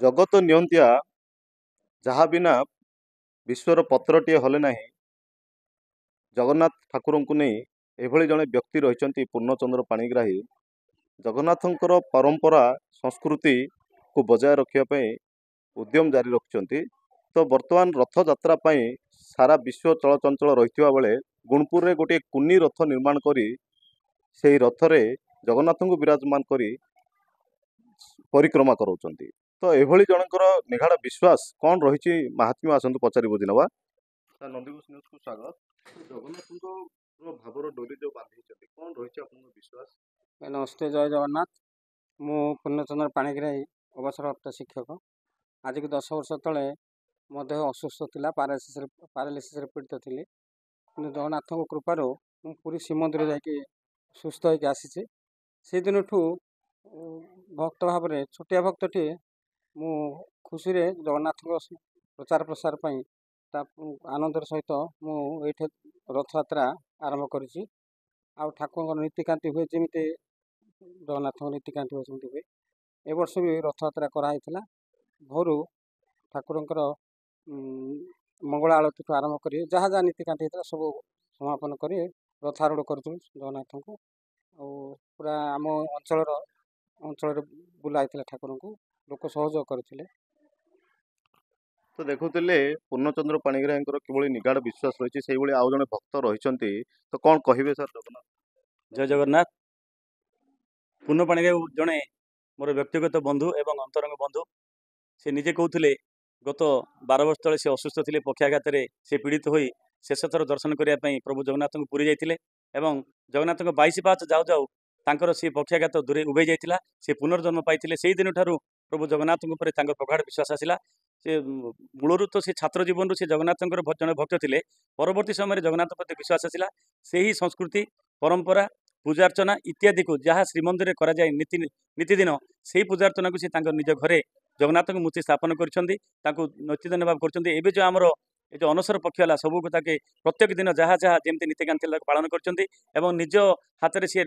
ଜଗତ ନିଅନ୍ତିଆ ଯାହା ବିନା ବିଶ୍ୱର ପତ୍ରଟିଏ ହଲେ ନାହିଁ। ଜଗନ୍ନାଥ ଠାକୁରଙ୍କୁ ନେଇ ଏଭଳି ଜଣେ ବ୍ୟକ୍ତି ରହିଛନ୍ତି ପୂର୍ଣ୍ଣଚନ୍ଦ୍ର ପାଣିଗ୍ରାହୀ। ଜଗନ୍ନାଥଙ୍କର ପରମ୍ପରା ସଂସ୍କୃତିକୁ ବଜାୟ ରଖିବା ପାଇଁ ଉଦ୍ୟମ ଜାରି ରଖିଛନ୍ତି। ତ ବର୍ତ୍ତମାନ ରଥଯାତ୍ରା ପାଇଁ ସାରା ବିଶ୍ୱ ଚଳଚଞ୍ଚଳ ରହିଥିବା ବେଳେ ଗୁଣପୁରରେ ଗୋଟିଏ କୁନି ରଥ ନିର୍ମାଣ କରି ସେହି ରଥରେ ଜଗନ୍ନାଥଙ୍କୁ ବିରାଜମାନ କରି ପରିକ୍ରମା କରାଉଛନ୍ତି। ତ ଏଭଳି ଜଣଙ୍କର ନିଗାଢ଼ ବିଶ୍ୱାସ କ'ଣ ରହିଛି ମାହାତ୍ମ୍ୟ ଆସନ୍ତୁ ପଚାରି ବୁଝି ନେବା। ସାର୍ ନନ୍ଦିଘୋଷ ନ୍ୟୁଜ୍କୁ ସ୍ୱାଗତ। ଜଗନ୍ନାଥଙ୍କ ଭାବର ଡୋରି ଯେଉଁ ବାନ୍ଧିଛନ୍ତି କ'ଣ ରହିଛି ଆପଣଙ୍କ ବିଶ୍ୱାସ? ନମସ୍ତେ, ଜୟ ଜଗନ୍ନାଥ। ମୁଁ ପୂର୍ଣ୍ଣଚନ୍ଦ୍ର ପାଣିଗ୍ରାହୀ, ଅବସରପ୍ରାପ୍ତ ଶିକ୍ଷକ। ଆଜିକୁ 10 ବର୍ଷ ତଳେ ମୋ ଦେହ ଅସୁସ୍ଥ ଥିଲା, ପାରାଲିସିସ୍ରେ ପୀଡ଼ିତ ଥିଲି। କିନ୍ତୁ ଜଗନ୍ନାଥଙ୍କ କୃପାରୁ ମୁଁ ପୁରୀ ଶ୍ରୀମନ୍ଦିର ଯାଇକି ସୁସ୍ଥ ହୋଇକି ଆସିଛି। ସେଦିନଠୁ ଭକ୍ତ ଭାବରେ ଛୋଟିଆ ଭକ୍ତଟିଏ ମୁଁ ଖୁସିରେ ଜଗନ୍ନାଥଙ୍କ ପ୍ରଚାର ପ୍ରସାର ପାଇଁ ତା ଆନନ୍ଦର ସହିତ ମୁଁ ଏଇଠି ରଥଯାତ୍ରା ଆରମ୍ଭ କରିଛି। ଆଉ ଠାକୁରଙ୍କର ନୀତିକାନ୍ତି ହୁଏ ଯେମିତି ଜଗନ୍ନାଥଙ୍କ ନୀତିକାନ୍ତି ହୁଏ ସେମିତି ହୁଏ। ଏ ବର୍ଷ ବି ରଥଯାତ୍ରା କରାହେଇଥିଲା। ଭୋରୁ ଠାକୁରଙ୍କର ମଙ୍ଗଳ ଆଳତୀଠୁ ଆରମ୍ଭ କରି ଯାହା ଯାହା ନୀତିକାନ୍ତି ହେଇଥିଲା ସବୁ ସମାପନ କରି ରଥ ଆରୂଢ଼ କରିଥିଲୁ ଜଗନ୍ନାଥଙ୍କୁ। ଆଉ ପୁରା ଆମ ଅଞ୍ଚଳରେ ବୁଲା ହେଇଥିଲା ଠାକୁରଙ୍କୁ, ଲୋକ ସହଯୋଗ କରିଥିଲେ। ତ ଦେଖୁଥିଲେ ପୂର୍ଣ୍ଣଚନ୍ଦ୍ର ପାଣିଗ୍ରାହୀଙ୍କର କିଭଳି ନିଗାଢ଼ ବିଶ୍ୱାସ ରହିଛି, ସେଇଭଳି ଆଉ ଜଣେ ଭକ୍ତ ରହିଛନ୍ତି। ତ କ'ଣ କହିବେ ସାର୍ ଜଗନ୍ନାଥ? ଜୟ ଜଗନ୍ନାଥ। ପୂର୍ଣ୍ଣ ପାଣିଗ୍ରାହୀ ଜଣେ ମୋର ବ୍ୟକ୍ତିଗତ ବନ୍ଧୁ ଏବଂ ଅନ୍ତରଙ୍ଗ ବନ୍ଧୁ। ସେ ନିଜେ କହୁଥିଲେ ଗତ 12 ବର୍ଷ ତଳେ ସେ ଅସୁସ୍ଥ ଥିଲେ, ପକ୍ଷାଘାତରେ ସେ ପୀଡ଼ିତ ହୋଇ ଶେଷ ଥର ଦର୍ଶନ କରିବା ପାଇଁ ପ୍ରଭୁ ଜଗନ୍ନାଥଙ୍କୁ ପୁରୀ ଯାଇଥିଲେ ଏବଂ ଜଗନ୍ନାଥଙ୍କ 22 ପାହାଚ ଯାଉ ଯାଉ ତାଙ୍କର ସେ ପକ୍ଷାଘାତ ଦୂରେ ଉଭେଇ ଯାଇଥିଲା। ସେ ପୁନର୍ଜନ୍ମ ପାଇଥିଲେ। ସେହି ଦିନଠାରୁ ପ୍ରଭୁ ଜଗନ୍ନାଥଙ୍କ ଉପରେ ତାଙ୍କର ପ୍ରଗାଢ଼ ବିଶ୍ୱାସ ଆସିଲା। ସେ ମୂଳରୁ ତ ସେ ଛାତ୍ର ଜୀବନରୁ ସେ ଜଗନ୍ନାଥଙ୍କର ଜଣେ ଭକ୍ତ ଥିଲେ। ପରବର୍ତ୍ତୀ ସମୟରେ ଜଗନ୍ନାଥ ପ୍ରତି ବିଶ୍ୱାସ ଆସିଲା। ସେହି ସଂସ୍କୃତି, ପରମ୍ପରା, ପୂଜାର୍ଚ୍ଚନା ଇତ୍ୟାଦିକୁ ଯାହା ଶ୍ରୀମନ୍ଦିରରେ କରାଯାଏ ନୀତିଦିନ, ସେହି ପୂଜାର୍ଚ୍ଚନାକୁ ସେ ତାଙ୍କ ନିଜ ଘରେ ଜଗନ୍ନାଥଙ୍କ ମୂର୍ତ୍ତି ସ୍ଥାପନ କରିଛନ୍ତି, ତାଙ୍କୁ ନୀତିଦିନ ଭାବେ କରୁଛନ୍ତି। ଏବେ ଯେଉଁ ଆମର ଏ ଯେଉଁ ଅନସର ପକ୍ଷ ହେଲା, ସବୁକୁ ତାକେ ପ୍ରତ୍ୟେକ ଦିନ ଯାହା ଯେମିତି ନୀତିକାନ୍ତି ତାକୁ ପାଳନ କରିଛନ୍ତି ଏବଂ ନିଜ ହାତରେ ସିଏ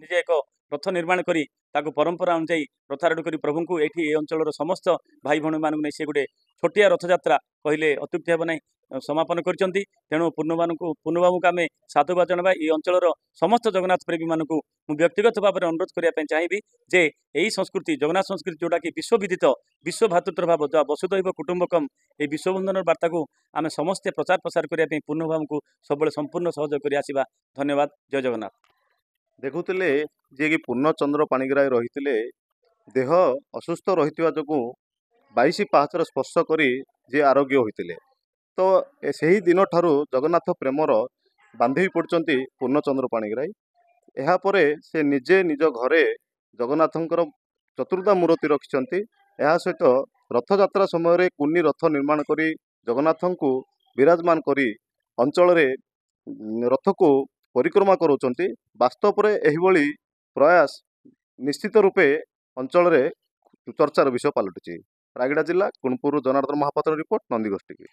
ନିଜେ ଏକ ରଥ ନିର୍ମାଣ କରି ତାକୁ ପରମ୍ପରା ଅନୁଯାୟୀ ରଥାରୂଢ଼ କରି ପ୍ରଭୁଙ୍କୁ ଏଠି ଏ ଅଞ୍ଚଳର ସମସ୍ତ ଭାଇ ଭଉଣୀମାନଙ୍କୁ ନେଇ ସେ ଗୋଟେ ଛୋଟିଆ ରଥଯାତ୍ରା କହିଲେ ଅତ୍ୟୁକ୍ତି ହେବ ନାହିଁ ସମାପନ କରିଛନ୍ତି। ତେଣୁ ପୂର୍ଣ୍ଣବାବୁଙ୍କୁ ଆମେ ସାଧୁବାଦ ଜଣାଇବା। ଏ ଅଞ୍ଚଳର ସମସ୍ତ ଜଗନ୍ନାଥ ପ୍ରେମୀମାନଙ୍କୁ ମୁଁ ବ୍ୟକ୍ତିଗତ ଭାବରେ ଅନୁରୋଧ କରିବା ପାଇଁ ଚାହିଁବି ଯେ ଏହି ସଂସ୍କୃତି, ଜଗନ୍ନାଥ ସଂସ୍କୃତି ଯେଉଁଟାକି ବିଶ୍ୱବିଦିତ, ବିଶ୍ୱ ଭାତୃତ୍ୱ ଭାବ, ଯାହା ବସୁଧୈବ କୁଟୁମ୍ବକମ୍, ଏହି ବିଶ୍ୱବନ୍ଧନର ବାର୍ତ୍ତାକୁ ଆମେ ସମସ୍ତେ ପ୍ରଚାର ପ୍ରସାର କରିବା ପାଇଁ ପୂର୍ଣ୍ଣବାବୁଙ୍କୁ ସବୁବେଳେ ସମ୍ପୂର୍ଣ୍ଣ ସହଯୋଗ କରି ଆସିବା। ଧନ୍ୟବାଦ। ଜୟ ଜଗନ୍ନାଥ। ଦେଖୁଥିଲେ ଯିଏକି ପୂର୍ଣ୍ଣଚନ୍ଦ୍ର ପାଣିଗ୍ରାହୀ ରହିଥିଲେ, ଦେହ ଅସୁସ୍ଥ ରହିଥିବା ଯୋଗୁଁ 22 ପାହାଚର ସ୍ପର୍ଶ କରି ଯିଏ ଆରୋଗ୍ୟ ହୋଇଥିଲେ। ତ ସେହି ଦିନଠାରୁ ଜଗନ୍ନାଥ ପ୍ରେମର ବାନ୍ଧି ପଡ଼ିଛନ୍ତି ପୂର୍ଣ୍ଣଚନ୍ଦ୍ର ପାଣିଗ୍ରାହୀ। ଏହାପରେ ସେ ନିଜେ ନିଜ ଘରେ ଜଗନ୍ନାଥଙ୍କର ଚତୁର୍ଦ୍ଧା ମୂର୍ତ୍ତି ରଖିଛନ୍ତି। ଏହା ସହିତ ରଥଯାତ୍ରା ସମୟରେ କୁନି ରଥ ନିର୍ମାଣ କରି ଜଗନ୍ନାଥଙ୍କୁ ବିରାଜମାନ କରି ଅଞ୍ଚଳରେ ରଥକୁ ପରିକ୍ରମା କରାଉଛନ୍ତି। ବାସ୍ତବରେ ଏହିଭଳି ପ୍ରୟାସ ନିଶ୍ଚିତ ରୂପେ ଅଞ୍ଚଳରେ ଚର୍ଚ୍ଚାର ବିଷୟ ପାଲଟିଛି। ରାୟଗଡ଼ା ଜିଲ୍ଲା ଗୁଣପୁରରୁ ଜନାର୍ଦ୍ଦନ ମହାପାତ୍ର ରିପୋର୍ଟ, ନନ୍ଦିଘୋଷ ଟିଭି।